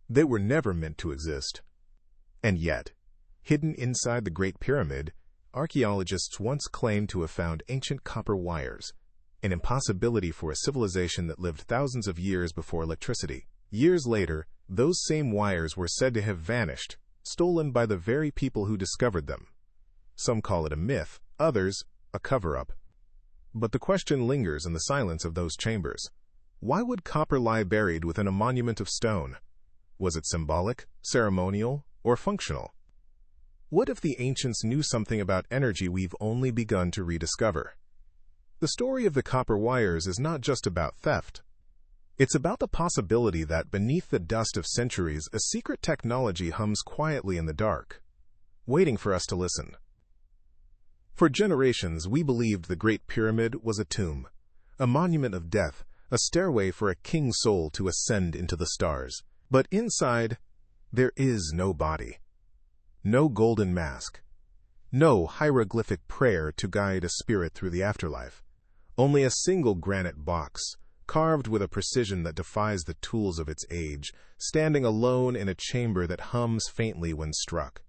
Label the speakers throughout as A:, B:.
A: They were never meant to exist. And yet, hidden inside the Great Pyramid, archaeologists once claimed to have found ancient copper wires, an impossibility for a civilization that lived thousands of years before electricity. Years later, those same wires were said to have vanished, stolen by the very people who discovered them. Some call it a myth, others a cover-up. But the question lingers in the silence of those chambers. Why would copper lie buried within a monument of stone? Was it symbolic, ceremonial, or functional? What if the ancients knew something about energy we've only begun to rediscover? The story of the copper wires is not just about theft. It's about the possibility that beneath the dust of centuries, a secret technology hums quietly in the dark, waiting for us to listen. For generations, we believed the Great Pyramid was a tomb, a monument of death, a stairway for a king's soul to ascend into the stars. But inside, there is no body, no golden mask, no hieroglyphic prayer to guide a spirit through the afterlife. Only a single granite box, carved with a precision that defies the tools of its age, standing alone in a chamber that hums faintly when struck.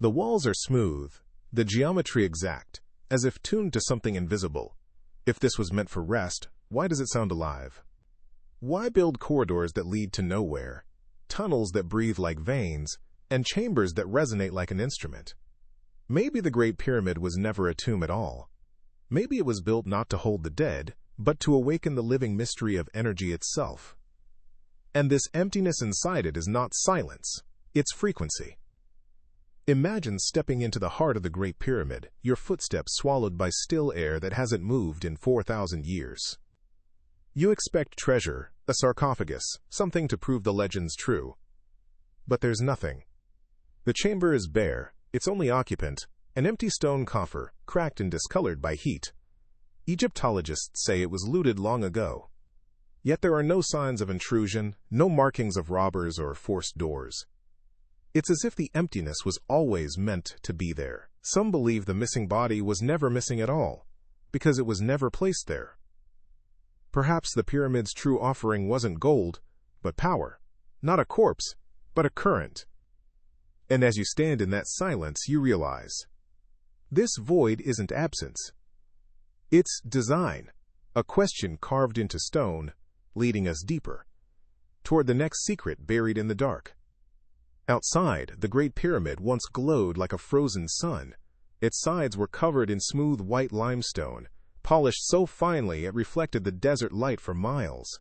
A: The walls are smooth, the geometry exact, as if tuned to something invisible. If this was meant for rest, why does it sound alive? Why build corridors that lead to nowhere, tunnels that breathe like veins, and chambers that resonate like an instrument? Maybe the Great Pyramid was never a tomb at all. Maybe it was built not to hold the dead, but to awaken the living mystery of energy itself. And this emptiness inside it is not silence, it's frequency. Imagine stepping into the heart of the Great Pyramid, your footsteps swallowed by still air that hasn't moved in 4,000 years. You expect treasure, a sarcophagus, something to prove the legends true. But there's nothing. The chamber is bare, its only occupant, an empty stone coffer, cracked and discolored by heat. Egyptologists say it was looted long ago. Yet there are no signs of intrusion, no markings of robbers or forced doors. It's as if the emptiness was always meant to be there. Some believe the missing body was never missing at all, because it was never placed there. Perhaps the pyramid's true offering wasn't gold, but power. Not a corpse, but a current. And as you stand in that silence, you realize, this void isn't absence. It's design, a question carved into stone, leading us deeper, toward the next secret buried in the dark. Outside, the Great Pyramid once glowed like a frozen sun. Its sides were covered in smooth white limestone, polished so finely it reflected the desert light for miles.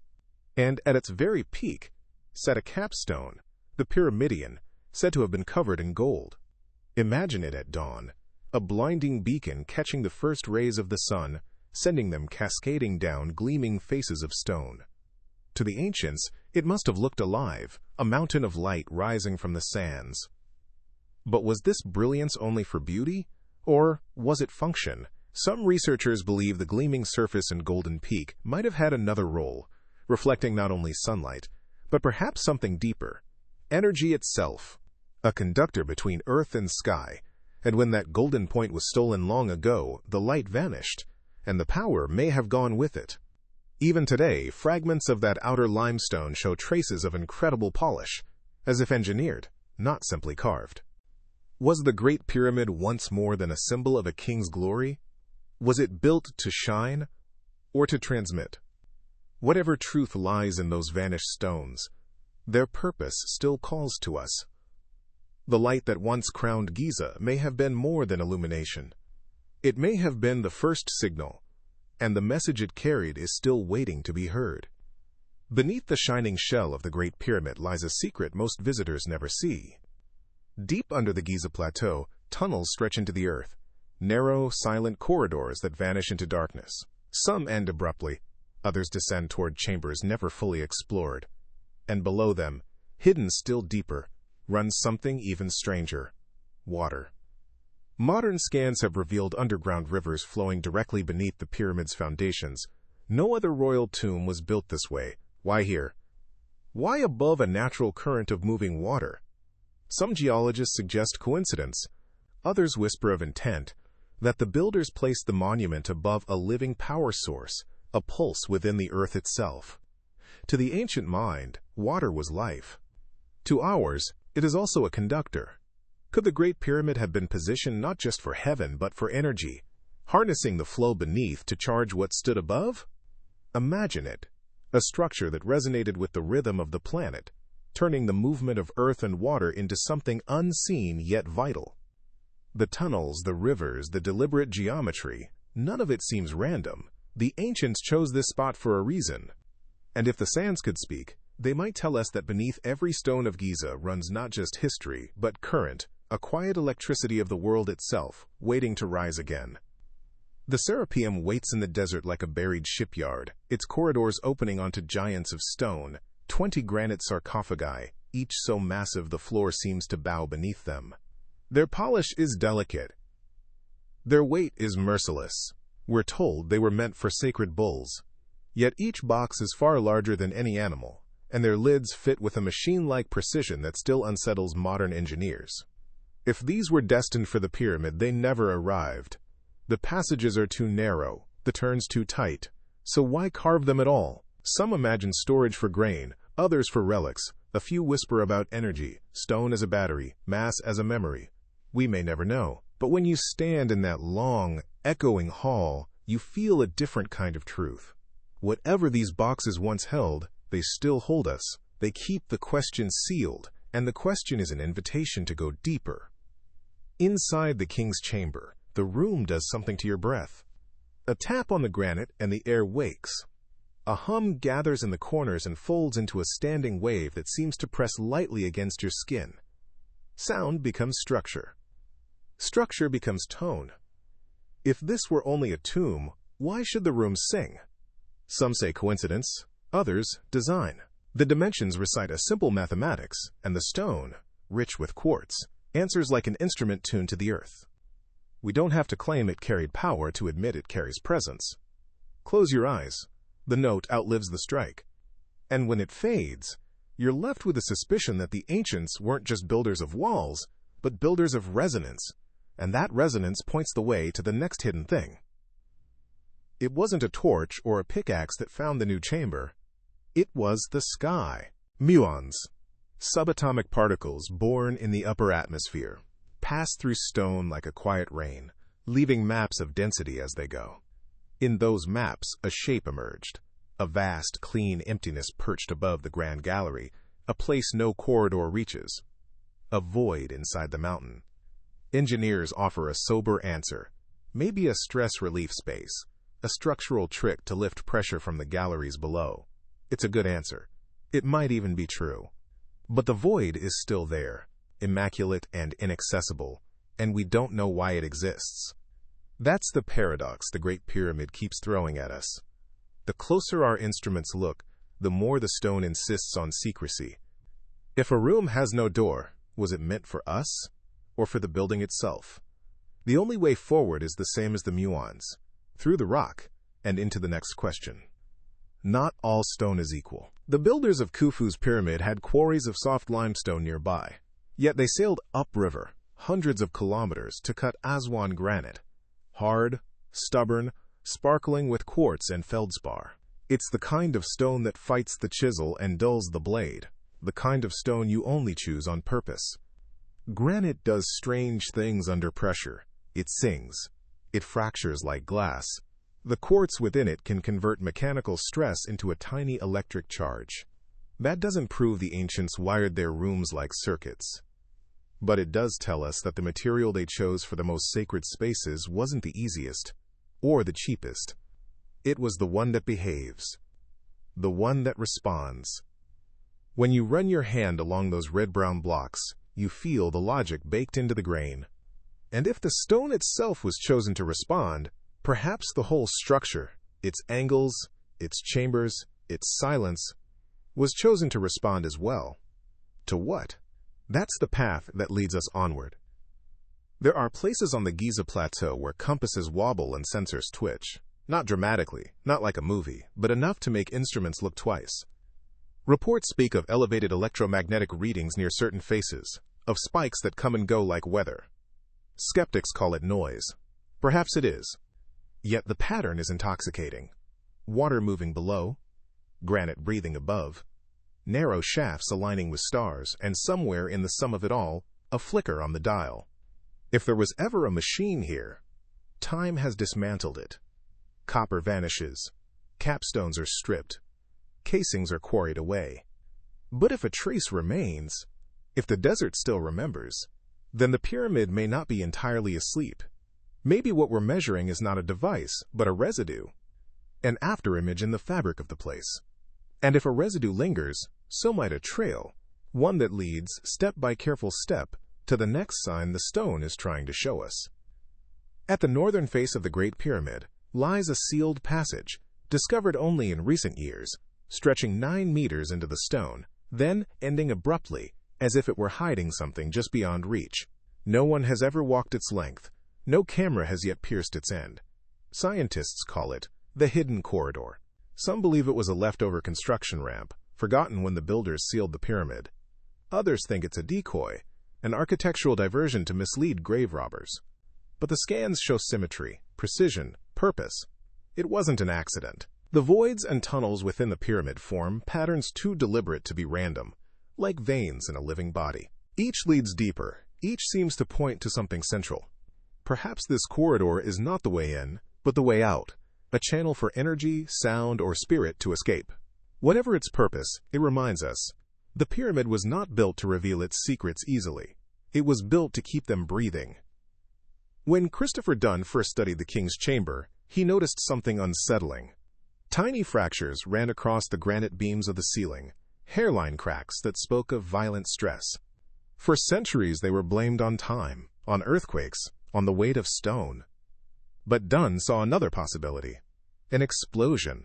A: And at its very peak sat a capstone, the Pyramidion, said to have been covered in gold. Imagine it at dawn, a blinding beacon catching the first rays of the sun, sending them cascading down gleaming faces of stone. To the ancients, it must have looked alive, a mountain of light rising from the sands. But was this brilliance only for beauty, or was it function? Some researchers believe the gleaming surface and golden peak might have had another role, reflecting not only sunlight, but perhaps something deeper, energy itself, a conductor between earth and sky. And when that golden point was stolen long ago, the light vanished, and the power may have gone with it. Even today, fragments of that outer limestone show traces of incredible polish, as if engineered, not simply carved. Was the Great Pyramid once more than a symbol of a king's glory? Was it built to shine, or to transmit? Whatever truth lies in those vanished stones, their purpose still calls to us. The light that once crowned Giza may have been more than illumination. It may have been the first signal, and the message it carried is still waiting to be heard. Beneath the shining shell of the Great Pyramid lies a secret most visitors never see. Deep under the Giza Plateau, tunnels stretch into the earth, narrow, silent corridors that vanish into darkness. Some end abruptly, others descend toward chambers never fully explored. And below them, hidden still deeper, runs something even stranger: water. Modern scans have revealed underground rivers flowing directly beneath the pyramid's foundations. No other royal tomb was built this way. Why here? Why above a natural current of moving water? Some geologists suggest coincidence. Others whisper of intent, that the builders placed the monument above a living power source, a pulse within the earth itself. To the ancient mind, water was life. To ours, it is also a conductor. Could the Great Pyramid have been positioned not just for heaven but for energy, harnessing the flow beneath to charge what stood above? Imagine it, a structure that resonated with the rhythm of the planet, turning the movement of earth and water into something unseen yet vital. The tunnels, the rivers, the deliberate geometry, none of it seems random. The ancients chose this spot for a reason. And if the sands could speak, they might tell us that beneath every stone of Giza runs not just history, but current, a quiet electricity of the world itself, waiting to rise again. The Serapeum waits in the desert like a buried shipyard, its corridors opening onto giants of stone, 20 granite sarcophagi, each so massive the floor seems to bow beneath them. Their polish is delicate. Their weight is merciless. We're told they were meant for sacred bulls. Yet each box is far larger than any animal, and their lids fit with a machine-like precision that still unsettles modern engineers. If these were destined for the pyramid, they never arrived. The passages are too narrow, the turns too tight. So why carve them at all? Some imagine storage for grain, others for relics. A few whisper about energy, stone as a battery, mass as a memory. We may never know, but when you stand in that long, echoing hall, you feel a different kind of truth. Whatever these boxes once held, they still hold us. They keep the question sealed, and the question is an invitation to go deeper. Inside the king's chamber, the room does something to your breath. A tap on the granite and the air wakes. A hum gathers in the corners and folds into a standing wave that seems to press lightly against your skin. Sound becomes structure. Structure becomes tone. If this were only a tomb, why should the room sing? Some say coincidence, others design. The dimensions recite a simple mathematics, and the stone, rich with quartz, answers like an instrument tuned to the earth. We don't have to claim it carried power to admit it carries presence. Close your eyes. The note outlives the strike. And when it fades, you're left with a suspicion that the ancients weren't just builders of walls, but builders of resonance, and that resonance points the way to the next hidden thing. It wasn't a torch or a pickaxe that found the new chamber. It was the sky. Muons, subatomic particles born in the upper atmosphere, pass through stone like a quiet rain, leaving maps of density as they go. In those maps, a shape emerged, a vast, clean emptiness perched above the grand gallery, a place no corridor reaches, a void inside the mountain. Engineers offer a sober answer, maybe a stress relief space, a structural trick to lift pressure from the galleries below. It's a good answer. It might even be true. But the void is still there, immaculate and inaccessible, and we don't know why it exists. That's the paradox the Great Pyramid keeps throwing at us. The closer our instruments look, the more the stone insists on secrecy. If a room has no door, was it meant for us, or for the building itself? The only way forward is the same as the muons, through the rock and into the next question. Not all stone is equal. The builders of Khufu's pyramid had quarries of soft limestone nearby, yet they sailed upriver, hundreds of kilometers, to cut Aswan granite. Hard, stubborn, sparkling with quartz and feldspar. It's the kind of stone that fights the chisel and dulls the blade, the kind of stone you only choose on purpose. Granite does strange things under pressure. It sings. It fractures like glass. The quartz within it can convert mechanical stress into a tiny electric charge. That doesn't prove the ancients wired their rooms like circuits. But it does tell us that the material they chose for the most sacred spaces wasn't the easiest, or the cheapest. It was the one that behaves, the one that responds. When you run your hand along those red-brown blocks, you feel the logic baked into the grain. And if the stone itself was chosen to respond, perhaps the whole structure, its angles, its chambers, its silence, was chosen to respond as well. To what? That's the path that leads us onward. There are places on the Giza Plateau where compasses wobble and sensors twitch. Not dramatically, not like a movie, but enough to make instruments look twice. Reports speak of elevated electromagnetic readings near certain faces, of spikes that come and go like weather. Skeptics call it noise. Perhaps it is. Yet the pattern is intoxicating. Water moving below, granite breathing above. narrow shafts aligning with stars, and somewhere in the sum of it all, a flicker on the dial. If there was ever a machine here, time has dismantled it. Copper vanishes, capstones are stripped, casings are quarried away. But if a trace remains, if the desert still remembers, then the pyramid may not be entirely asleep. Maybe what we're measuring is not a device, but a residue, an afterimage in the fabric of the place. And if a residue lingers, so might a trail, one that leads, step by careful step, to the next sign the stone is trying to show us. At the northern face of the Great Pyramid lies a sealed passage, discovered only in recent years, stretching 9 meters into the stone, then ending abruptly, as if it were hiding something just beyond reach. No one has ever walked its length. No camera has yet pierced its end. Scientists call it the hidden corridor. Some believe it was a leftover construction ramp, forgotten when the builders sealed the pyramid. Others think it's a decoy, an architectural diversion to mislead grave robbers. But the scans show symmetry, precision, purpose. It wasn't an accident. The voids and tunnels within the pyramid form patterns too deliberate to be random, like veins in a living body. Each leads deeper. Each seems to point to something central. Perhaps this corridor is not the way in, but the way out, a channel for energy, sound, or spirit to escape. Whatever its purpose, it reminds us, the pyramid was not built to reveal its secrets easily. It was built to keep them breathing. When Christopher Dunn first studied the king's chamber, he noticed something unsettling. Tiny fractures ran across the granite beams of the ceiling, hairline cracks that spoke of violent stress. For centuries they were blamed on time, on earthquakes, on the weight of stone. But Dunn saw another possibility. An explosion.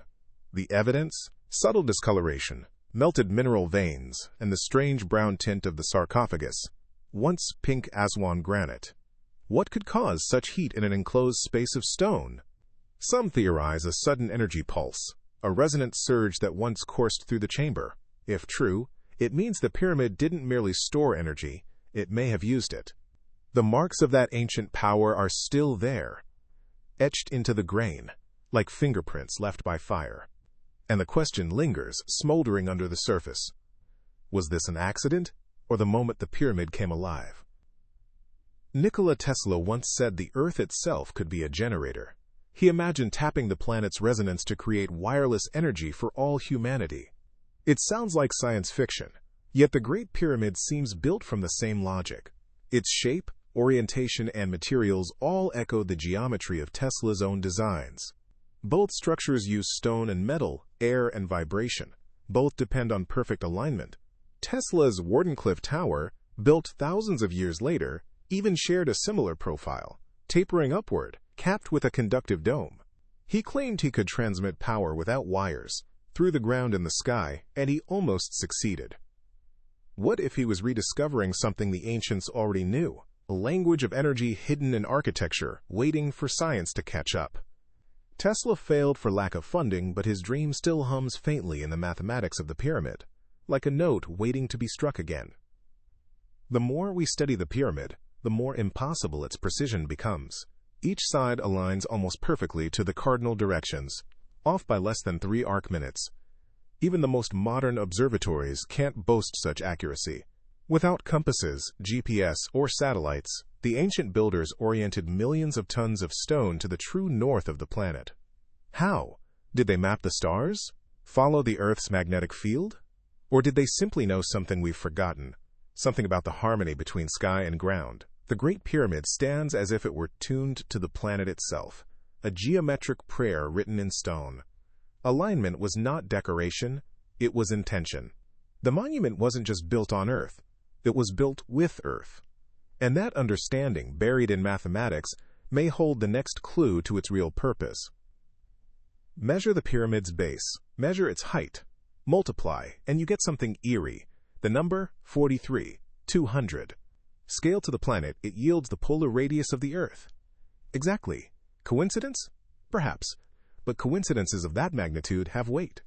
A: The evidence? Subtle discoloration, melted mineral veins, and the strange brown tint of the sarcophagus, once pink Aswan granite. What could cause such heat in an enclosed space of stone? Some theorize a sudden energy pulse, a resonant surge that once coursed through the chamber. If true, it means the pyramid didn't merely store energy, it may have used it. The marks of that ancient power are still there, etched into the grain, like fingerprints left by fire. And the question lingers, smoldering under the surface. Was this an accident, or the moment the pyramid came alive? Nikola Tesla once said the Earth itself could be a generator. He imagined tapping the planet's resonance to create wireless energy for all humanity. It sounds like science fiction, yet the Great Pyramid seems built from the same logic. Its shape, orientation, and materials all echo the geometry of Tesla's own designs. Both structures use stone and metal, air and vibration. Both depend on perfect alignment. Tesla's Wardenclyffe Tower, built thousands of years later, even shared a similar profile, tapering upward, capped with a conductive dome. He claimed he could transmit power without wires, through the ground in the sky, and he almost succeeded. What if he was rediscovering something the ancients already knew? A language of energy hidden in architecture, waiting for science to catch up. Tesla failed for lack of funding, but his dream still hums faintly in the mathematics of the pyramid, like a note waiting to be struck again. The more we study the pyramid, the more impossible its precision becomes. Each side aligns almost perfectly to the cardinal directions, off by less than 3 arc minutes. Even the most modern observatories can't boast such accuracy. Without compasses, GPS, or satellites, the ancient builders oriented millions of tons of stone to the true north of the planet. How? Did they map the stars? Follow the Earth's magnetic field? Or did they simply know something we've forgotten? Something about the harmony between sky and ground? The Great Pyramid stands as if it were tuned to the planet itself, a geometric prayer written in stone. Alignment was not decoration, it was intention. The monument wasn't just built on Earth, it was built with Earth. And that understanding, buried in mathematics, may hold the next clue to its real purpose. Measure the pyramid's base, measure its height, multiply, and you get something eerie. The number 43, 200. Scale to the planet, it yields the polar radius of the Earth. Exactly. Coincidence? Perhaps. But coincidences of that magnitude have weight.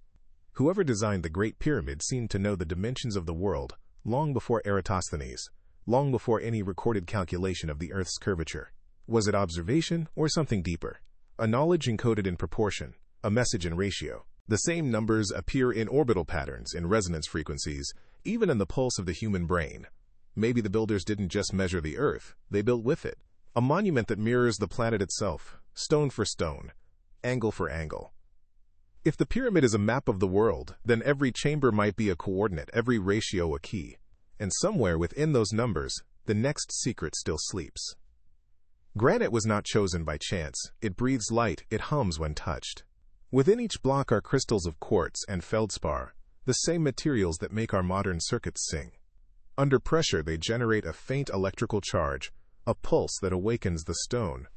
A: Whoever designed the Great Pyramid seemed to know the dimensions of the world long before Eratosthenes, long before any recorded calculation of the Earth's curvature. Was it observation or something deeper? A knowledge encoded in proportion, a message in ratio. The same numbers appear in orbital patterns, in resonance frequencies, even in the pulse of the human brain. Maybe the builders didn't just measure the Earth, they built with it. A monument that mirrors the planet itself, stone for stone, angle for angle. If the pyramid is a map of the world, then every chamber might be a coordinate, every ratio a key. And somewhere within those numbers, the next secret still sleeps. Granite was not chosen by chance. It breathes light, it hums when touched. Within each block are crystals of quartz and feldspar, the same materials that make our modern circuits sing. Under pressure, they generate a faint electrical charge, a pulse that awakens the stone.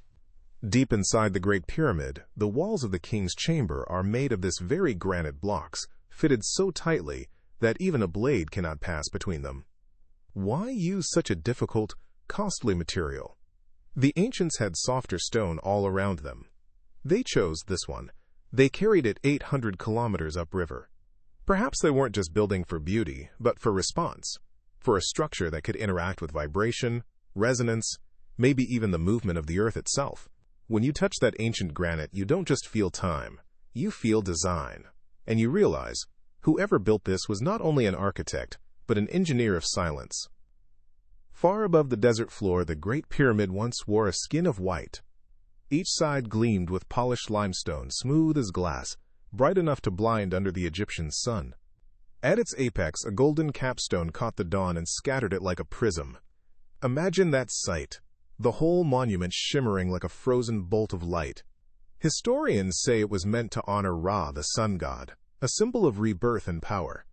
A: Deep inside the Great Pyramid, the walls of the king's chamber are made of this very granite blocks, fitted so tightly that even a blade cannot pass between them. Why use such a difficult, costly material? The ancients had softer stone all around them. They chose this one. They carried it 800 kilometers upriver. Perhaps they weren't just building for beauty, but for response, for a structure that could interact with vibration, resonance, maybe even the movement of the earth itself. When you touch that ancient granite, you don't just feel time, you feel design. And you realize, whoever built this was not only an architect, but an engineer of silence. Far above the desert floor, the Great Pyramid once wore a skin of white. Each side gleamed with polished limestone, smooth as glass, bright enough to blind under the Egyptian sun. At its apex, a golden capstone caught the dawn and scattered it like a prism. Imagine that sight, the whole monument shimmering like a frozen bolt of light. Historians say it was meant to honor Ra, the sun god, a symbol of rebirth and power.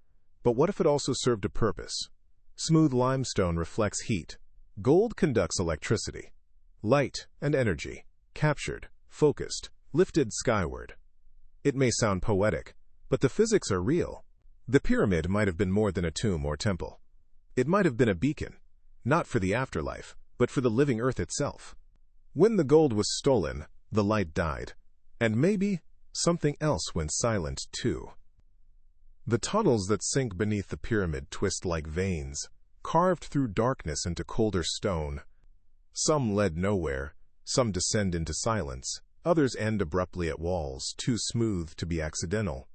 A: But what if it also served a purpose? Smooth limestone reflects heat. Gold conducts electricity. Light and energy, captured, focused, lifted skyward. It may sound poetic, but the physics are real. The pyramid might have been more than a tomb or temple. It might have been a beacon, not for the afterlife, but for the living earth itself. When the gold was stolen, the light died, and maybe something else went silent too. The tunnels that sink beneath the pyramid twist like veins, carved through darkness into colder stone. Some lead nowhere, some descend into silence, others end abruptly at walls too smooth to be accidental.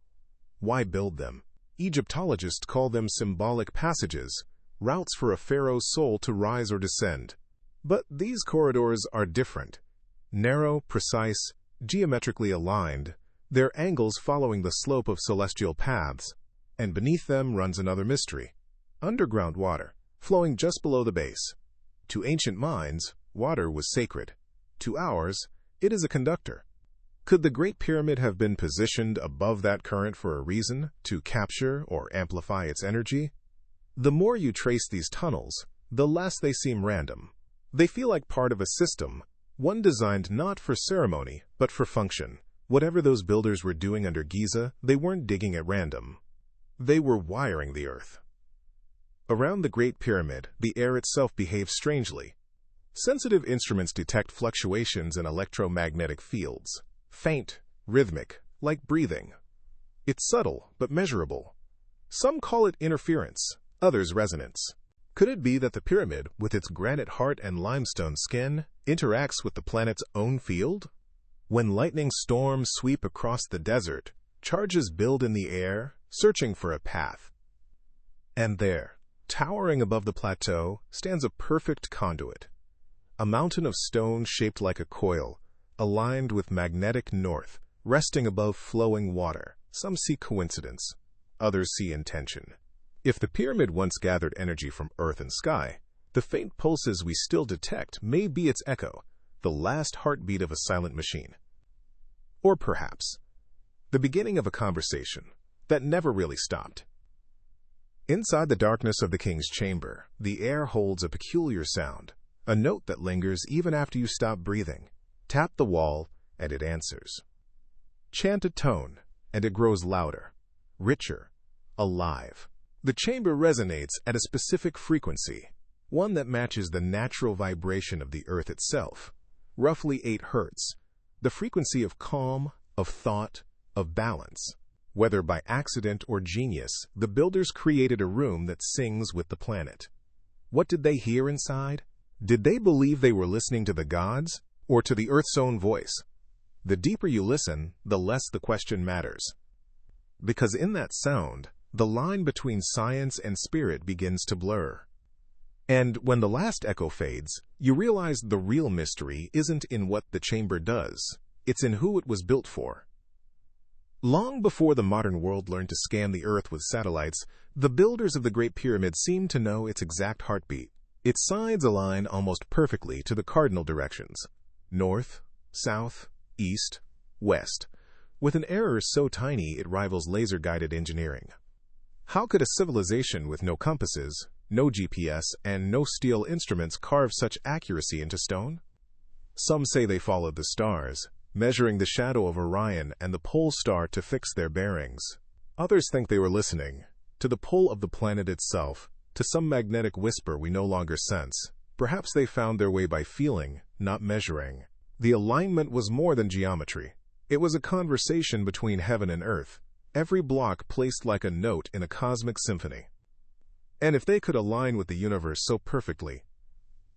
A: Why build them? Egyptologists call them symbolic passages, routes for a pharaoh's soul to rise or descend. But these corridors are different. Narrow, precise, geometrically aligned, their angles following the slope of celestial paths, and beneath them runs another mystery. Underground water, flowing just below the base. To ancient minds, water was sacred. To ours, it is a conductor. Could the Great Pyramid have been positioned above that current for a reason, to capture or amplify its energy? The more you trace these tunnels, the less they seem random. They feel like part of a system, one designed not for ceremony, but for function. Whatever those builders were doing under Giza, they weren't digging at random. They were wiring the earth. Around the Great Pyramid, the air itself behaves strangely. Sensitive instruments detect fluctuations in electromagnetic fields. Faint, rhythmic, like breathing. It's subtle, but measurable. Some call it interference, others resonance. Could it be that the pyramid, with its granite heart and limestone skin, interacts with the planet's own field? When lightning storms sweep across the desert, charges build in the air, searching for a path. And there, towering above the plateau, stands a perfect conduit. A mountain of stone shaped like a coil, aligned with magnetic north, resting above flowing water. Some see coincidence, others see intention. If the pyramid once gathered energy from earth and sky, the faint pulses we still detect may be its echo, the last heartbeat of a silent machine. Or perhaps, the beginning of a conversation that never really stopped. Inside the darkness of the king's chamber, the air holds a peculiar sound, a note that lingers even after you stop breathing. Tap the wall, and it answers. Chant a tone, and it grows louder, richer, alive. The chamber resonates at a specific frequency, one that matches the natural vibration of the earth itself, roughly 8 Hz, the frequency of calm, of thought, of balance. Whether by accident or genius, the builders created a room that sings with the planet. What did they hear inside? Did they believe they were listening to the gods, or to the earth's own voice? The deeper you listen, the less the question matters. Because in that sound, the line between science and spirit begins to blur. And when the last echo fades, you realize the real mystery isn't in what the chamber does, it's in who it was built for. Long before the modern world learned to scan the Earth with satellites, the builders of the Great Pyramid seemed to know its exact heartbeat. Its sides align almost perfectly to the cardinal directions: north, south, east, west, with an error so tiny it rivals laser-guided engineering. How could a civilization with no compasses, no GPS, and no steel instruments carve such accuracy into stone? Some say they followed the stars, measuring the shadow of Orion and the pole star to fix their bearings. Others think they were listening to the pull of the planet itself, to some magnetic whisper we no longer sense. Perhaps they found their way by feeling, not measuring. The alignment was more than geometry. It was a conversation between heaven and earth, every block placed like a note in a cosmic symphony. And if they could align with the universe so perfectly,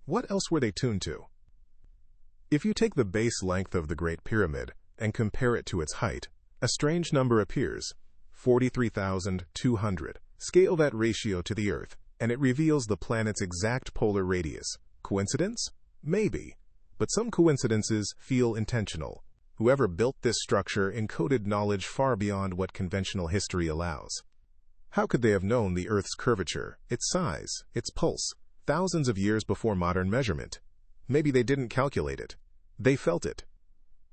A: what else were they tuned to? If you take the base length of the Great Pyramid and compare it to its height, a strange number appears: 43,200. Scale that ratio to the Earth, and it reveals the planet's exact polar radius. Coincidence? Maybe. But some coincidences feel intentional. Whoever built this structure encoded knowledge far beyond what conventional history allows. How could they have known the Earth's curvature, its size, its pulse, thousands of years before modern measurement? Maybe they didn't calculate it. They felt it.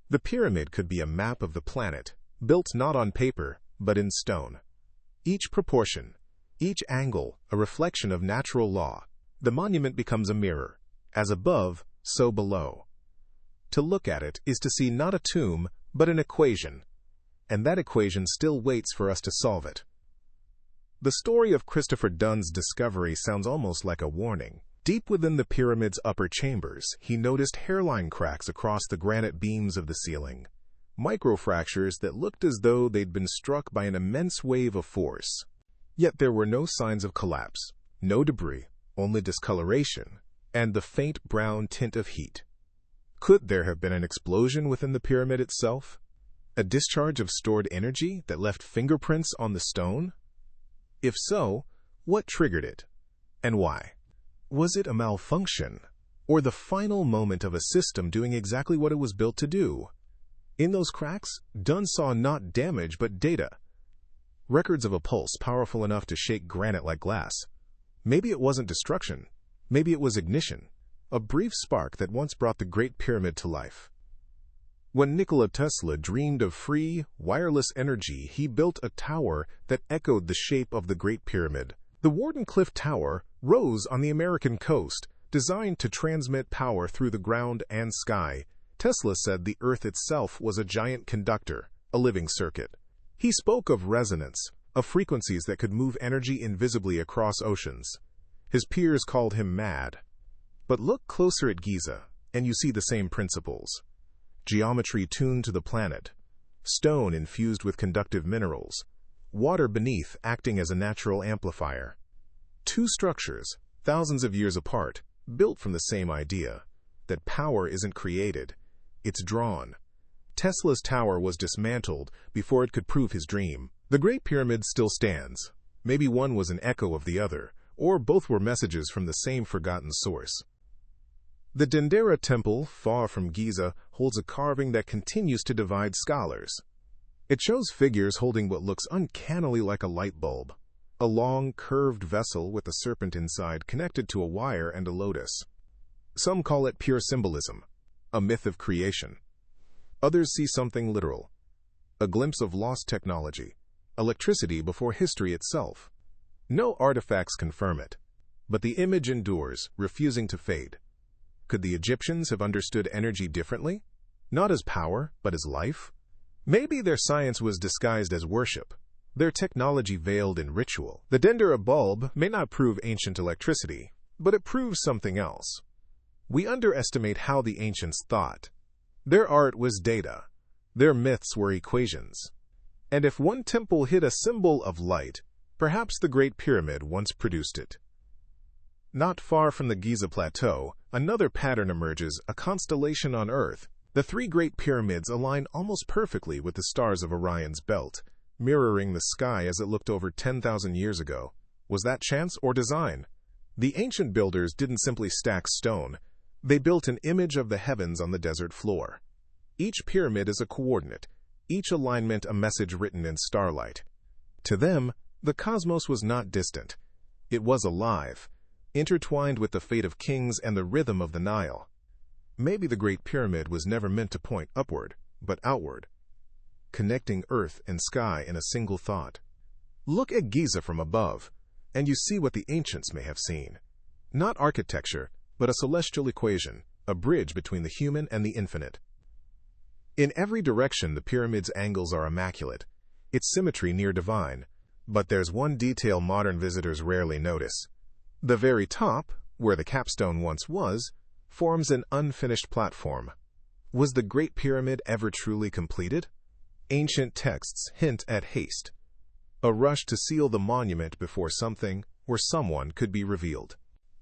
A: The pyramid could be a map of the planet, built not on paper, but in stone. Each proportion, each angle, a reflection of natural law. The monument becomes a mirror. As above, so below. To look at it is to see not a tomb, but an equation. And that equation still waits for us to solve it. The story of Christopher Dunn's discovery sounds almost like a warning. Deep within the pyramid's upper chambers, he noticed hairline cracks across the granite beams of the ceiling. Microfractures that looked as though they'd been struck by an immense wave of force. Yet there were no signs of collapse, no debris, only discoloration, and the faint brown tint of heat. Could there have been an explosion within the pyramid itself? A discharge of stored energy that left fingerprints on the stone? If so, what triggered it? And why? Was it a malfunction, or the final moment of a system doing exactly what it was built to do? In those cracks, Dunn saw not damage but data. Records of a pulse powerful enough to shake granite like glass. Maybe it wasn't destruction. Maybe it was ignition. A brief spark that once brought the Great Pyramid to life. When Nikola Tesla dreamed of free, wireless energy, he built a tower that echoed the shape of the Great Pyramid. The Wardenclyffe Tower rose on the American coast, designed to transmit power through the ground and sky. Tesla said the Earth itself was a giant conductor, a living circuit. He spoke of resonance, of frequencies that could move energy invisibly across oceans. His peers called him mad. But look closer at Giza, and you see the same principles. Geometry tuned to the planet, stone infused with conductive minerals, water beneath acting as a natural amplifier. Two structures, thousands of years apart, built from the same idea, that power isn't created, it's drawn. Tesla's tower was dismantled before it could prove his dream. The Great Pyramid still stands. Maybe one was an echo of the other, or both were messages from the same forgotten source. The Dendera Temple, far from Giza, holds a carving that continues to divide scholars. It shows figures holding what looks uncannily like a light bulb, a long, curved vessel with a serpent inside connected to a wire and a lotus. Some call it pure symbolism, a myth of creation. Others see something literal, a glimpse of lost technology, electricity before history itself. No artifacts confirm it, but the image endures, refusing to fade. Could the Egyptians have understood energy differently? Not as power, but as life? Maybe their science was disguised as worship, their technology veiled in ritual. The Dendera bulb may not prove ancient electricity, but it proves something else. We underestimate how the ancients thought. Their art was data. Their myths were equations. And if one temple hid a symbol of light, perhaps the Great Pyramid once produced it. Not far from the Giza Plateau, another pattern emerges, a constellation on Earth. The three Great Pyramids align almost perfectly with the stars of Orion's belt. mirroring the sky as it looked over 10,000 years ago. Was that chance or design? The ancient builders didn't simply stack stone. They built an image of the heavens on the desert floor. Each pyramid is a coordinate, each alignment a message written in starlight. To them, the cosmos was not distant. It was alive, intertwined with the fate of kings and the rhythm of the Nile. Maybe the Great Pyramid was never meant to point upward, but outward, connecting earth and sky in a single thought. Look at Giza from above, and you see what the ancients may have seen. Not architecture, but a celestial equation, a bridge between the human and the infinite. In every direction, the pyramid's angles are immaculate, its symmetry near divine. But there's one detail modern visitors rarely notice. The very top, where the capstone once was, forms an unfinished platform. Was the Great Pyramid ever truly completed? Ancient texts hint at haste, a rush to seal the monument before something or someone could be revealed.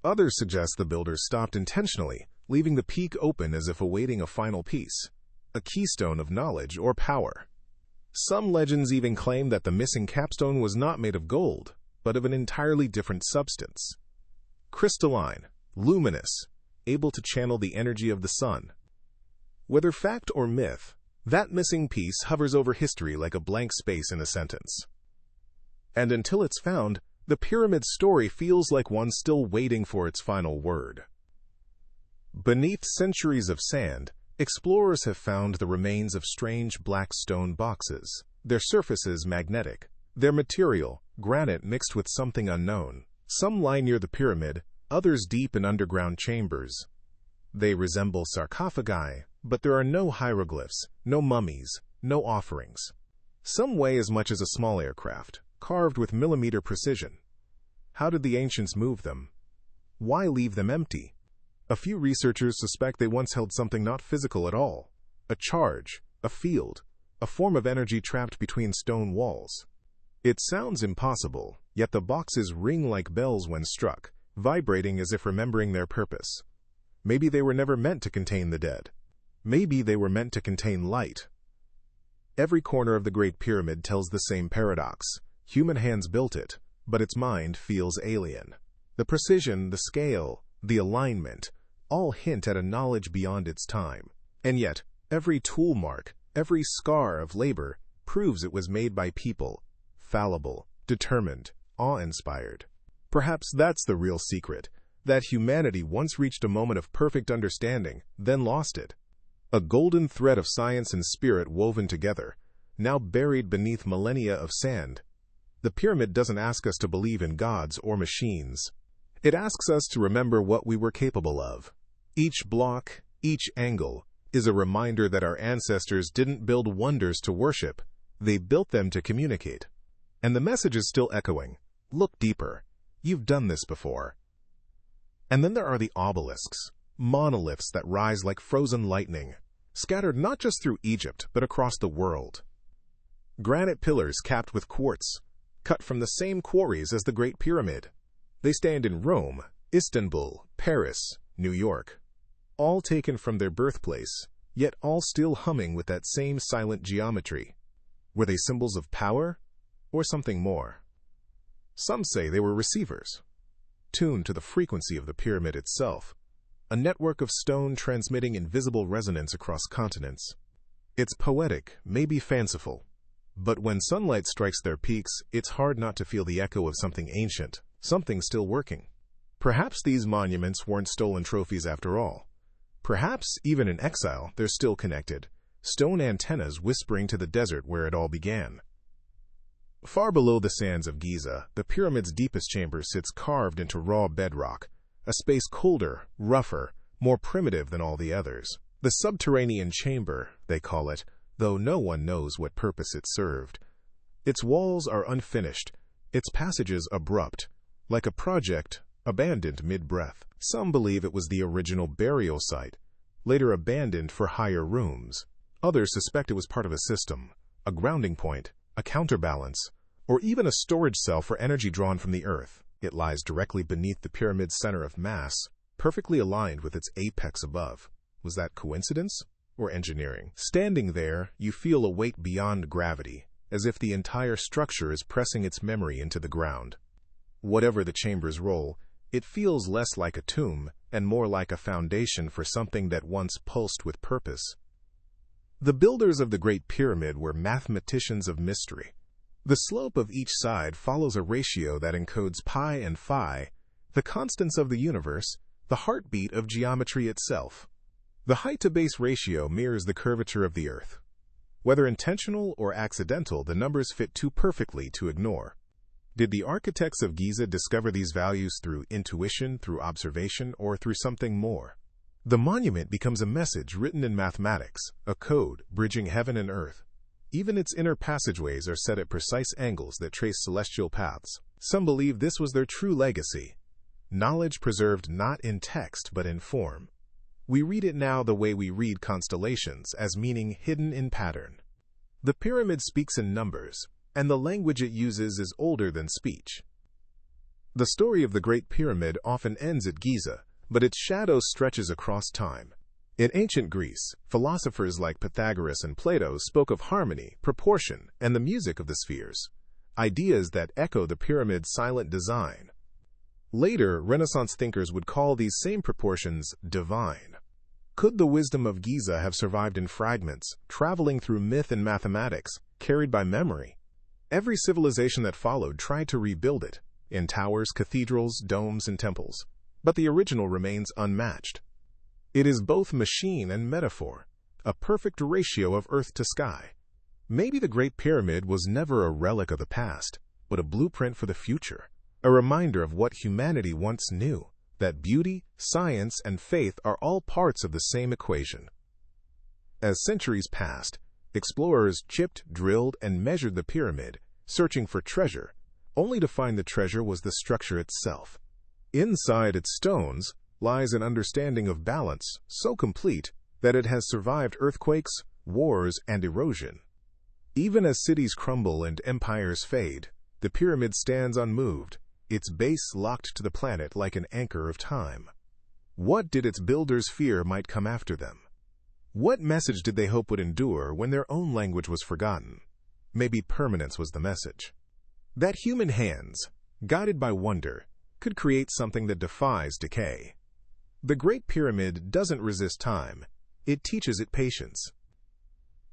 A: Others suggest the builders stopped intentionally, leaving the peak open as if awaiting a final piece, a keystone of knowledge or power. Some legends even claim that the missing capstone was not made of gold, but of an entirely different substance. Crystalline, luminous, able to channel the energy of the sun. Whether fact or myth, that missing piece hovers over history like a blank space in a sentence. And until it's found, the pyramid's story feels like one still waiting for its final word. Beneath centuries of sand, explorers have found the remains of strange black stone boxes, their surfaces magnetic, their material, granite mixed with something unknown. Some lie near the pyramid, others deep in underground chambers. They resemble sarcophagi, but there are no hieroglyphs, no mummies, no offerings. Some weigh as much as a small aircraft, carved with millimeter precision. How did the ancients move them? Why leave them empty? A few researchers suspect they once held something not physical at all, a charge, a field, a form of energy trapped between stone walls. It sounds impossible, yet the boxes ring like bells when struck, vibrating as if remembering their purpose. Maybe they were never meant to contain the dead. Maybe they were meant to contain light. Every corner of the Great Pyramid tells the same paradox. Human hands built it, but its mind feels alien. The precision, the scale, the alignment, all hint at a knowledge beyond its time. And yet, every tool mark, every scar of labor proves it was made by people, fallible, determined, awe-inspired. Perhaps that's the real secret, that humanity once reached a moment of perfect understanding, then lost it. A golden thread of science and spirit woven together, now buried beneath millennia of sand. The pyramid doesn't ask us to believe in gods or machines. It asks us to remember what we were capable of. Each block, each angle, is a reminder that our ancestors didn't build wonders to worship, they built them to communicate. And the message is still echoing. Look deeper. You've done this before. And then there are the obelisks, monoliths that rise like frozen lightning, scattered not just through Egypt, but across the world. Granite pillars capped with quartz, cut from the same quarries as the Great Pyramid. They stand in Rome, Istanbul, Paris, New York, all taken from their birthplace, yet all still humming with that same silent geometry. Were they symbols of power, or something more? Some say they were receivers, tuned to the frequency of the pyramid itself, a network of stone transmitting invisible resonance across continents. It's poetic, maybe fanciful, but when sunlight strikes their peaks, it's hard not to feel the echo of something ancient, something still working. Perhaps these monuments weren't stolen trophies after all. Perhaps, even in exile, they're still connected, stone antennas whispering to the desert where it all began. Far below the sands of Giza, the pyramid's deepest chamber sits carved into raw bedrock, a space colder, rougher, more primitive than all the others. The subterranean chamber, they call it, though no one knows what purpose it served. Its walls are unfinished, its passages abrupt, like a project abandoned mid-breath. Some believe it was the original burial site, later abandoned for higher rooms. Others suspect it was part of a system, a grounding point, a counterbalance, or even a storage cell for energy drawn from the earth. It lies directly beneath the pyramid's center of mass, perfectly aligned with its apex above. Was that coincidence or engineering? Standing there, you feel a weight beyond gravity, as if the entire structure is pressing its memory into the ground. Whatever the chamber's role, it feels less like a tomb and more like a foundation for something that once pulsed with purpose. The builders of the Great Pyramid were mathematicians of mystery. The slope of each side follows a ratio that encodes pi and phi, the constants of the universe, the heartbeat of geometry itself. The height-to-base ratio mirrors the curvature of the Earth. Whether intentional or accidental, the numbers fit too perfectly to ignore. Did the architects of Giza discover these values through intuition, through observation, or through something more? The monument becomes a message written in mathematics, a code bridging heaven and earth. Even its inner passageways are set at precise angles that trace celestial paths. Some believe this was their true legacy. Knowledge preserved not in text but in form. We read it now the way we read constellations, as meaning hidden in pattern. The pyramid speaks in numbers, and the language it uses is older than speech. The story of the Great Pyramid often ends at Giza, but its shadow stretches across time. In ancient Greece, philosophers like Pythagoras and Plato spoke of harmony, proportion, and the music of the spheres, ideas that echo the pyramid's silent design. Later, Renaissance thinkers would call these same proportions divine. Could the wisdom of Giza have survived in fragments, traveling through myth and mathematics, carried by memory? Every civilization that followed tried to rebuild it, in towers, cathedrals, domes, and temples. But the original remains unmatched. It is both machine and metaphor, a perfect ratio of earth to sky. Maybe the Great Pyramid was never a relic of the past, but a blueprint for the future, a reminder of what humanity once knew, that beauty, science, and faith are all parts of the same equation. As centuries passed, explorers chipped, drilled, and measured the pyramid, searching for treasure, only to find the treasure was the structure itself. Inside its stones lies an understanding of balance so complete that it has survived earthquakes, wars, and erosion. Even as cities crumble and empires fade, the pyramid stands unmoved, its base locked to the planet like an anchor of time. What did its builders fear might come after them? What message did they hope would endure when their own language was forgotten? Maybe permanence was the message. That human hands, guided by wonder, could create something that defies decay. The Great Pyramid doesn't resist time, it teaches it patience.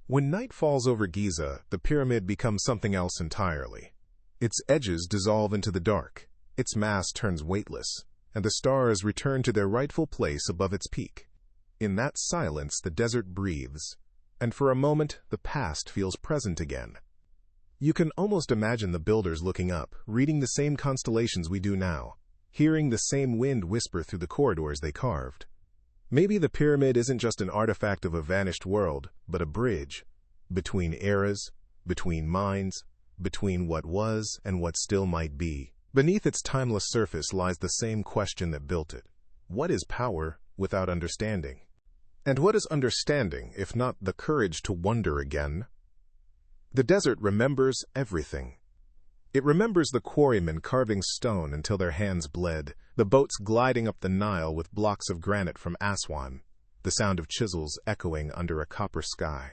A: When night falls over Giza, the pyramid becomes something else entirely. Its edges dissolve into the dark, its mass turns weightless, and the stars return to their rightful place above its peak. In that silence, the desert breathes, and for a moment, the past feels present again. You can almost imagine the builders looking up, reading the same constellations we do now, hearing the same wind whisper through the corridors they carved. Maybe the pyramid isn't just an artifact of a vanished world, but a bridge between eras, between minds, between what was and what still might be. Beneath its timeless surface lies the same question that built it. What is power without understanding? And what is understanding if not the courage to wonder again? The desert remembers everything. It remembers the quarrymen carving stone until their hands bled, the boats gliding up the Nile with blocks of granite from Aswan, the sound of chisels echoing under a copper sky.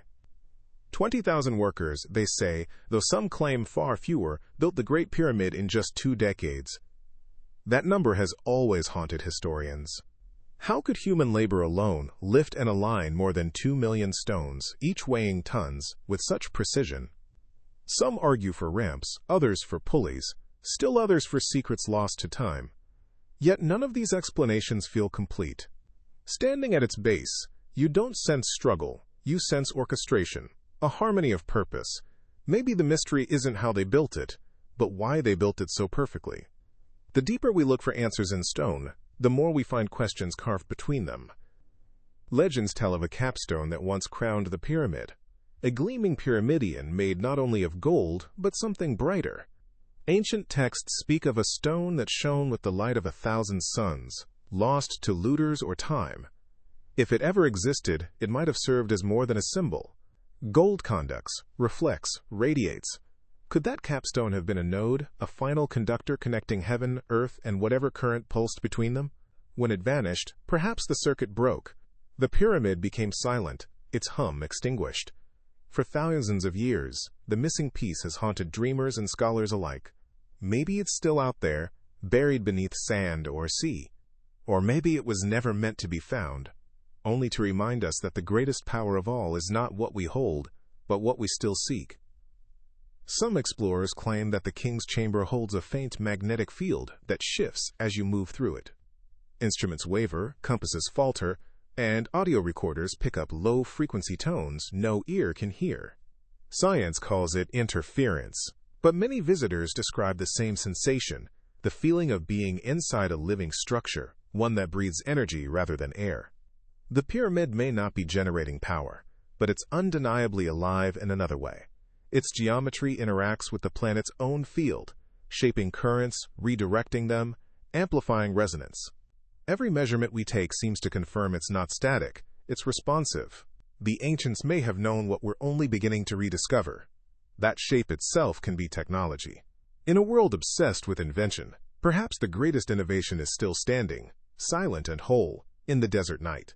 A: 20,000 workers, they say, though some claim far fewer, built the Great Pyramid in just 2 decades. That number has always haunted historians. How could human labor alone lift and align more than 2 million stones, each weighing tons, with such precision? Some argue for ramps, others for pulleys, still others for secrets lost to time. Yet none of these explanations feel complete. Standing at its base, you don't sense struggle, you sense orchestration, a harmony of purpose. Maybe the mystery isn't how they built it, but why they built it so perfectly. The deeper we look for answers in stone, the more we find questions carved between them. Legends tell of a capstone that once crowned the pyramid, a gleaming pyramidion made not only of gold, but something brighter. Ancient texts speak of a stone that shone with the light of 1,000 suns, lost to looters or time. If it ever existed, it might have served as more than a symbol. Gold conducts, reflects, radiates. Could that capstone have been a node, a final conductor connecting heaven, earth, and whatever current pulsed between them? When it vanished, perhaps the circuit broke. The pyramid became silent, its hum extinguished. For thousands of years, the missing piece has haunted dreamers and scholars alike. Maybe it's still out there, buried beneath sand or sea. Or maybe it was never meant to be found, only to remind us that the greatest power of all is not what we hold, but what we still seek. Some explorers claim that the king's chamber holds a faint magnetic field that shifts as you move through it. Instruments waver, compasses falter, and audio recorders pick up low-frequency tones no ear can hear. Science calls it interference, but many visitors describe the same sensation, the feeling of being inside a living structure, one that breathes energy rather than air. The pyramid may not be generating power, but it's undeniably alive in another way. Its geometry interacts with the planet's own field, shaping currents, redirecting them, amplifying resonance. Every measurement we take seems to confirm it's not static, it's responsive. The ancients may have known what we're only beginning to rediscover. That shape itself can be technology. In a world obsessed with invention, perhaps the greatest innovation is still standing, silent and whole, in the desert night.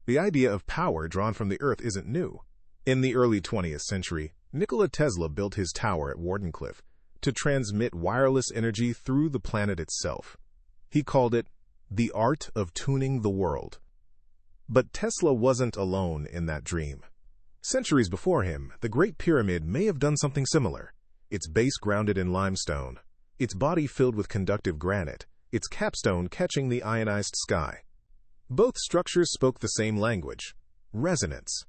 A: The idea of power drawn from the earth isn't new. In the early 20th century, Nikola Tesla built his tower at Wardenclyffe to transmit wireless energy through the planet itself. He called it the art of tuning the world. But Tesla wasn't alone in that dream. Centuries before him, the Great Pyramid may have done something similar. Its base grounded in limestone, its body filled with conductive granite, its capstone catching the ionized sky. Both structures spoke the same language: resonance.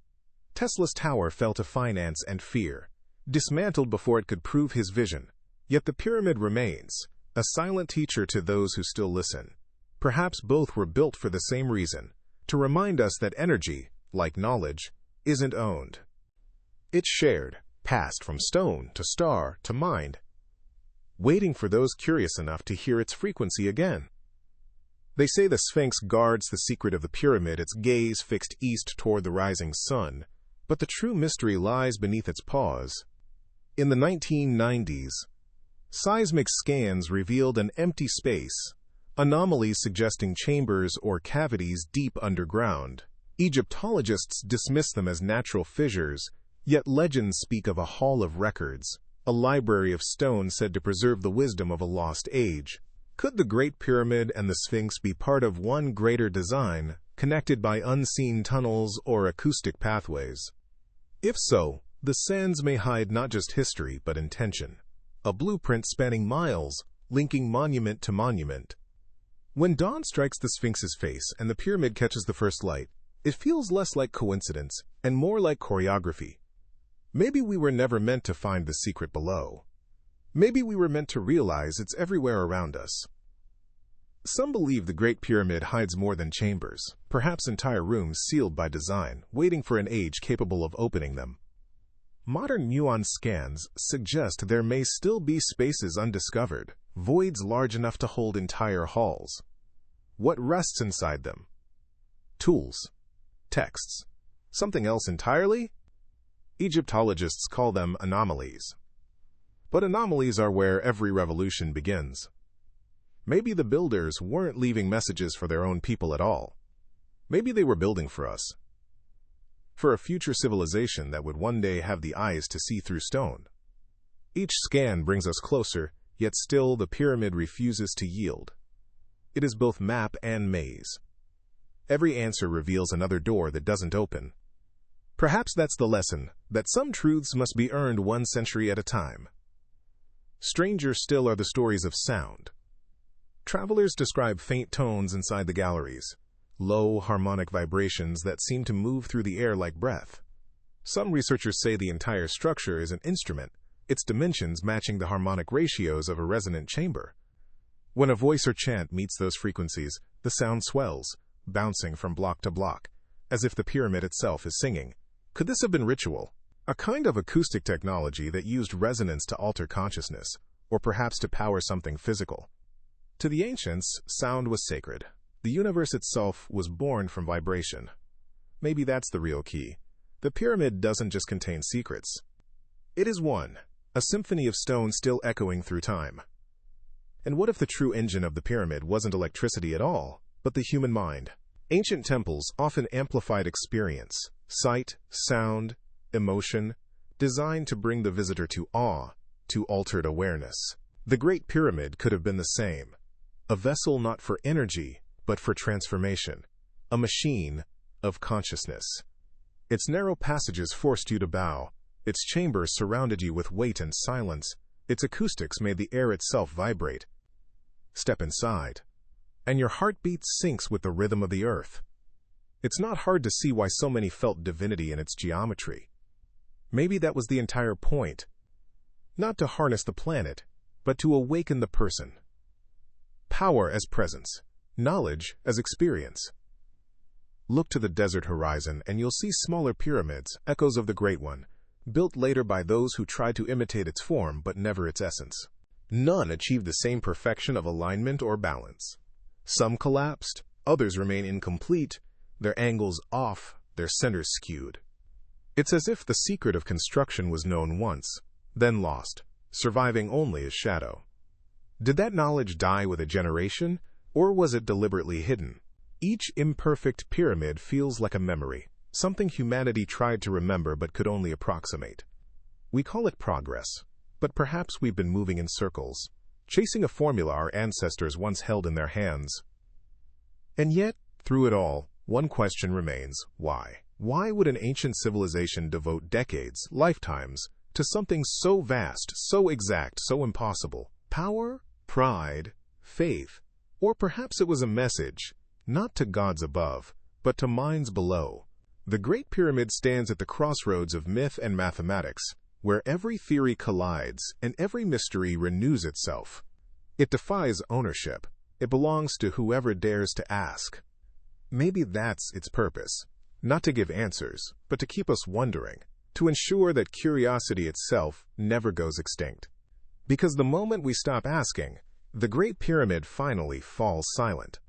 A: Tesla's tower fell to finance and fear, dismantled before it could prove his vision. Yet the pyramid remains, a silent teacher to those who still listen. Perhaps both were built for the same reason, to remind us that energy, like knowledge, isn't owned. It's shared, passed from stone to star to mind, waiting for those curious enough to hear its frequency again. They say the Sphinx guards the secret of the pyramid, its gaze fixed east toward the rising sun, but the true mystery lies beneath its paws. In the 1990s, seismic scans revealed an empty space, anomalies suggesting chambers or cavities deep underground. Egyptologists dismiss them as natural fissures, yet legends speak of a hall of records, a library of stone said to preserve the wisdom of a lost age. Could the Great Pyramid and the Sphinx be part of one greater design, connected by unseen tunnels or acoustic pathways? If so, the sands may hide not just history but intention, a blueprint spanning miles, linking monument to monument. When dawn strikes the Sphinx's face and the pyramid catches the first light, it feels less like coincidence and more like choreography. Maybe we were never meant to find the secret below. Maybe we were meant to realize it's everywhere around us. Some believe the Great Pyramid hides more than chambers, perhaps entire rooms sealed by design, waiting for an age capable of opening them. Modern muon scans suggest there may still be spaces undiscovered, voids large enough to hold entire halls. What rests inside them? Tools, texts, something else entirely? Egyptologists call them anomalies. But anomalies are where every revolution begins. Maybe the builders weren't leaving messages for their own people at all. Maybe they were building for us. For a future civilization that would one day have the eyes to see through stone. Each scan brings us closer, yet still the pyramid refuses to yield. It is both map and maze. Every answer reveals another door that doesn't open. Perhaps that's the lesson, that some truths must be earned one century at a time. Stranger still are the stories of sound. Travelers describe faint tones inside the galleries, low harmonic vibrations that seem to move through the air like breath. Some researchers say the entire structure is an instrument, its dimensions matching the harmonic ratios of a resonant chamber. When a voice or chant meets those frequencies, the sound swells, bouncing from block to block, as if the pyramid itself is singing. Could this have been ritual? A kind of acoustic technology that used resonance to alter consciousness, or perhaps to power something physical. To the ancients, sound was sacred. The universe itself was born from vibration. Maybe that's the real key. The pyramid doesn't just contain secrets. It is one, a symphony of stone still echoing through time. And what if the true engine of the pyramid wasn't electricity at all, but the human mind? Ancient temples often amplified experience, sight, sound, emotion, designed to bring the visitor to awe, to altered awareness. The Great Pyramid could have been the same. A vessel not for energy, but for transformation. A machine of consciousness. Its narrow passages forced you to bow. Its chambers surrounded you with weight and silence. Its acoustics made the air itself vibrate. Step inside, and your heartbeat syncs with the rhythm of the earth. It's not hard to see why so many felt divinity in its geometry. Maybe that was the entire point. Not to harness the planet, but to awaken the person. Power as presence, knowledge as experience. Look to the desert horizon and you'll see smaller pyramids, echoes of the Great One, built later by those who tried to imitate its form but never its essence. None achieved the same perfection of alignment or balance. Some collapsed, others remain incomplete, their angles off, their centers skewed. It's as if the secret of construction was known once, then lost, surviving only as shadow. Did that knowledge die with a generation, or was it deliberately hidden? Each imperfect pyramid feels like a memory, something humanity tried to remember but could only approximate. We call it progress, but perhaps we've been moving in circles, chasing a formula our ancestors once held in their hands. And yet, through it all, one question remains: why? Why would an ancient civilization devote decades, lifetimes, to something so vast, so exact, so impossible? Power? Pride? Faith? Or perhaps it was a message, not to gods above, but to minds below. The Great Pyramid stands at the crossroads of myth and mathematics, where every theory collides and every mystery renews itself. It defies ownership. It belongs to whoever dares to ask. Maybe that's its purpose, not to give answers, but to keep us wondering, to ensure that curiosity itself never goes extinct. Because the moment we stop asking, the Great Pyramid finally falls silent.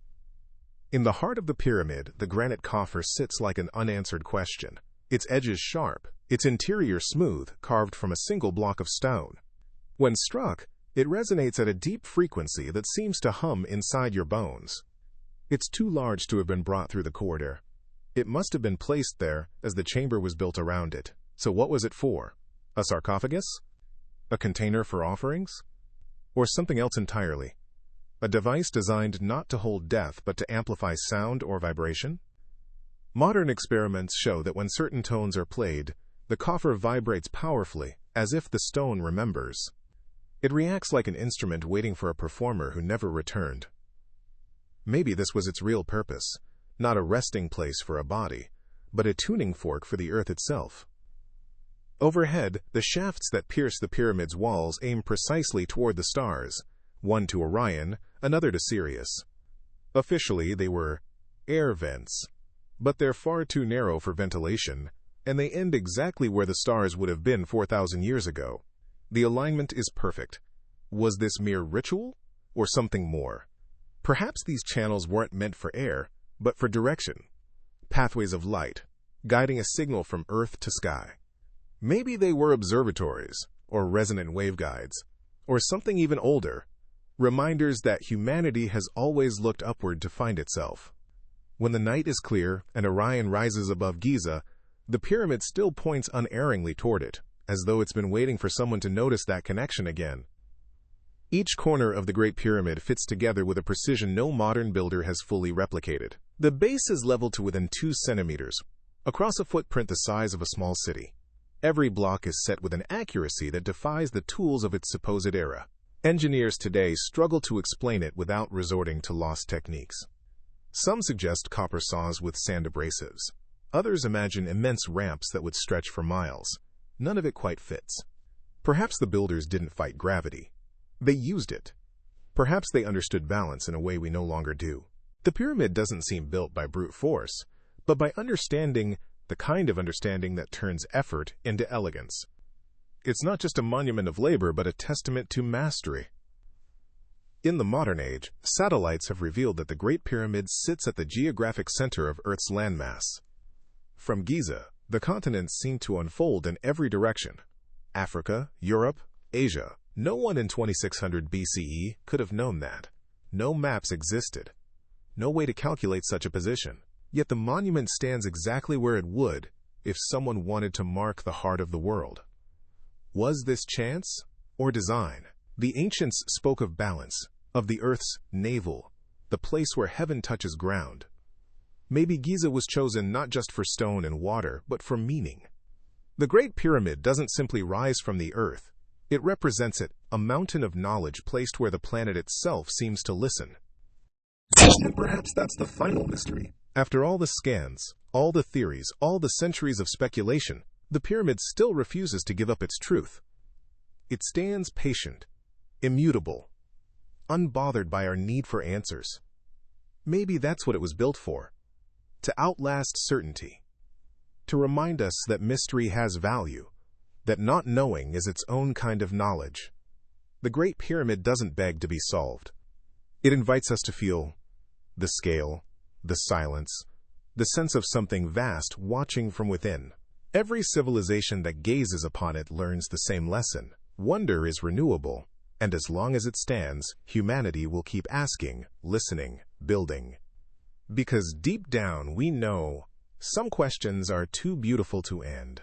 A: In the heart of the pyramid, the granite coffer sits like an unanswered question. Its edges sharp, its interior smooth, carved from a single block of stone. When struck, it resonates at a deep frequency that seems to hum inside your bones. It's too large to have been brought through the corridor. It must have been placed there as the chamber was built around it. So what was it for? A sarcophagus? A container for offerings? Or something else entirely? A device designed not to hold death but to amplify sound or vibration? Modern experiments show that when certain tones are played, the coffer vibrates powerfully, as if the stone remembers. It reacts like an instrument waiting for a performer who never returned. Maybe this was its real purpose, not a resting place for a body, but a tuning fork for the earth itself. Overhead, the shafts that pierce the pyramid's walls aim precisely toward the stars, one to Orion, another to Sirius. Officially, they were air vents, but they're far too narrow for ventilation, and they end exactly where the stars would have been 4,000 years ago. The alignment is perfect. Was this mere ritual, or something more? Perhaps these channels weren't meant for air, but for direction. Pathways of light, guiding a signal from earth to sky. Maybe they were observatories, or resonant waveguides, or something even older, reminders that humanity has always looked upward to find itself. When the night is clear and Orion rises above Giza, the pyramid still points unerringly toward it, as though it's been waiting for someone to notice that connection again. Each corner of the Great Pyramid fits together with a precision no modern builder has fully replicated. The base is leveled to within 2 centimeters, across a footprint the size of a small city. Every block is set with an accuracy that defies the tools of its supposed era. Engineers today struggle to explain it without resorting to lost techniques. Some suggest copper saws with sand abrasives. Others imagine immense ramps that would stretch for miles. None of it quite fits. Perhaps the builders didn't fight gravity. They used it. Perhaps they understood balance in a way we no longer do. The pyramid doesn't seem built by brute force, but by understanding, the kind of understanding that turns effort into elegance. It's not just a monument of labor, but a testament to mastery. In the modern age, satellites have revealed that the Great Pyramid sits at the geographic center of Earth's landmass. From Giza, the continents seem to unfold in every direction. Africa, Europe, Asia. No one in 2600 BCE could have known that. No maps existed. No way to calculate such a position. Yet the monument stands exactly where it would if someone wanted to mark the heart of the world. Was this chance or design? The ancients spoke of balance, of the Earth's navel, the place where heaven touches ground. Maybe Giza was chosen not just for stone and water, but for meaning. The Great Pyramid doesn't simply rise from the Earth. It represents it, a mountain of knowledge placed where the planet itself seems to listen.
B: And perhaps that's the final mystery.
A: After all the scans, all the theories, all the centuries of speculation, the pyramid still refuses to give up its truth. It stands patient, immutable, unbothered by our need for answers. Maybe that's what it was built for, to outlast certainty, to remind us that mystery has value, that not knowing is its own kind of knowledge. The Great Pyramid doesn't beg to be solved. It invites us to feel the scale, the silence, the sense of something vast watching from within. Every civilization that gazes upon it learns the same lesson. Wonder is renewable, and as long as it stands, humanity will keep asking, listening, building. Because deep down we know some questions are too beautiful to end.